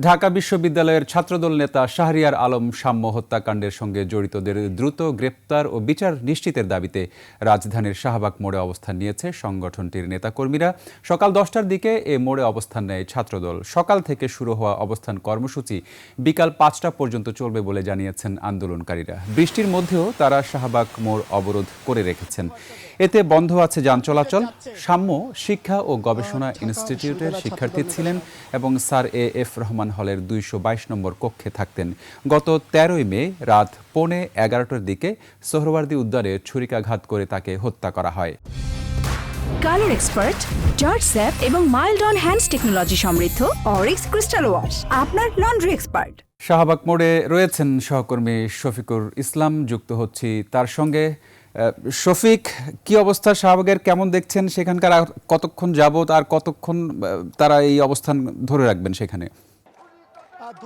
ঢাকা বিশ্ববিদ্যালয়ের ছাত্রদল নেতা শাহরিয়ার আলম সাম্য হত্যাকাণ্ডের সঙ্গে জড়িতদের দ্রুত গ্রেপ্তার ও বিচার নিশ্চিতের দাবিতে রাজধানীর শাহবাগ মোড়ে অবস্থান নিয়েছে সংগঠনটির নেতাকর্মীরা। সকাল 10টার দিকে এ মোড়ে অবস্থান নেয় ছাত্রদল। সকাল থেকে শুরু হওয়া অবস্থান কর্মসূচি বিকাল 5টা পর্যন্ত চলবে বলে জানিয়েছেন আন্দোলনকারীরা। বৃষ্টির মধ্যেও তারা শাহবাগ মোড় অবরোধ করে রেখেছেন। এতে বন্ধ আছে যান চলাচল। সাম্য শিক্ষা ও গবেষণা ইনস্টিটিউটের শিক্ষার্থী ছিলেন এবং স্যার এ.এফ. রহমান হলের 222 নম্বর কক্ষে থাকতেন। গত 13ই মে রাত 11:15টার দিকে সোহরাওয়ার্দী উদ্যানে ছুরিকাঘাত করে তাকে হত্যা করা হয়। কালার এক্সপার্ট, জর্জ স্যাপ এবং মাইল্ড অন হ্যান্ডস টেকনোলজি সমৃদ্ধ অরিক্স ক্রিস্টাল ওয়াশ আপনার লন্ড্রি এক্সপার্ট। শাহবাগ মোড়ে রয়েছেন সহকর্মী শফিকুর ইসলাম, যুক্ত হচ্ছি তার সঙ্গে। শফিক, কি অবস্থা শাহবাগের, কেমন দেখছেন সেখানকার? কতক্ষণ যাবত আর কতক্ষণ তারা এই অবস্থান ধরে রাখবেন সেখানে?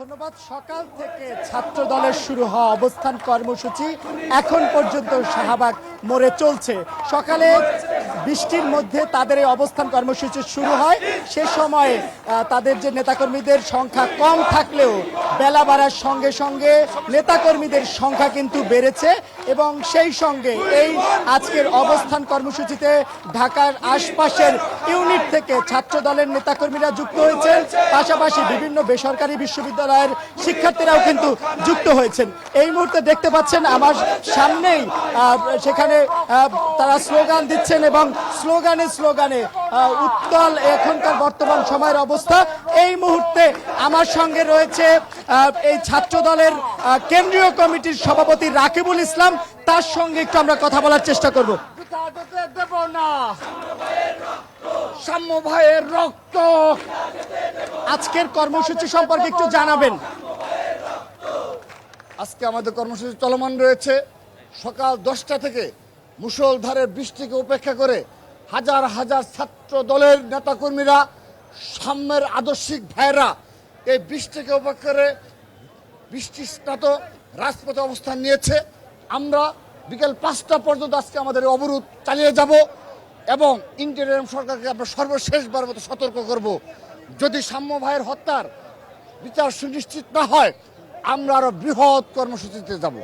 ধন্যবাদ। সকাল থেকে ছাত্র দলের শুরু হওয়া অবস্থান কর্মসূচি এখন পর্যন্ত শাহবাগ মোড়ে চলছে। সকালে বৃষ্টির মধ্যে তাদের এই অবস্থান কর্মসূচি শুরু হয়। সে সময়ে তাদের যে নেতাকর্মীদের সংখ্যা কম থাকলেও বেলা বাড়ার সঙ্গে সঙ্গে নেতাকর্মীদের সংখ্যা কিন্তু বেড়েছে এবং সেই সঙ্গে এই আজকের অবস্থান কর্মসূচিতে ঢাকার আশপাশের ইউনিট থেকে ছাত্র দলের নেতাকর্মীরা যুক্ত হয়েছেন, পাশাপাশি বিভিন্ন বেসরকারি বিশ্ববিদ্যালয়ের শিক্ষার্থীরাও কিন্তু যুক্ত হয়েছেন। এই মুহূর্তে দেখতে পাচ্ছেন আমার সামনেই সেখানে তারা স্লোগান দিচ্ছেন এবং স্লোগানে উত্তাল এখনকার বর্তমান সময়ের অবস্থা। এই মুহূর্তে আমার সঙ্গে রয়েছে এই ছাত্র দলের কেন্দ্রীয় কমিটির সভাপতি রাকিবুল ইসলাম, তার সঙ্গে একটু আমরা কথা বলার চেষ্টা করব। দেব না সাম্য ভাইয়ের রক্ত। আজকের কর্মসূচি সম্পর্কে একটু জানাবেন। আজকে আমাদের কর্মসূচি চলমান রয়েছে। সকাল 10টা থেকে মুষলধারে বৃষ্টিকে উপেক্ষা করে হাজার হাজার ছাত্র দলের নেতাকর্মীরা, সাম্যের আদর্শিক ভাইরা এই বৃষ্টিকে উপেক্ষা করে বৃষ্টিস্নাত রাজপথে অবস্থান নিয়েছে। আমরা বিকেল 5টা পর্যন্ত আজকে আমাদের অবরোধ চালিয়ে যাব এবং ইন্টারিম সরকারকে আমরা সর্বশেষবার মতো সতর্ক করব, যদি সাম্য ভাইয়ের হত্যার বিচার সুনিশ্চিত না হয় আমরা আরো বৃহৎ কর্মসূচিতে যাব।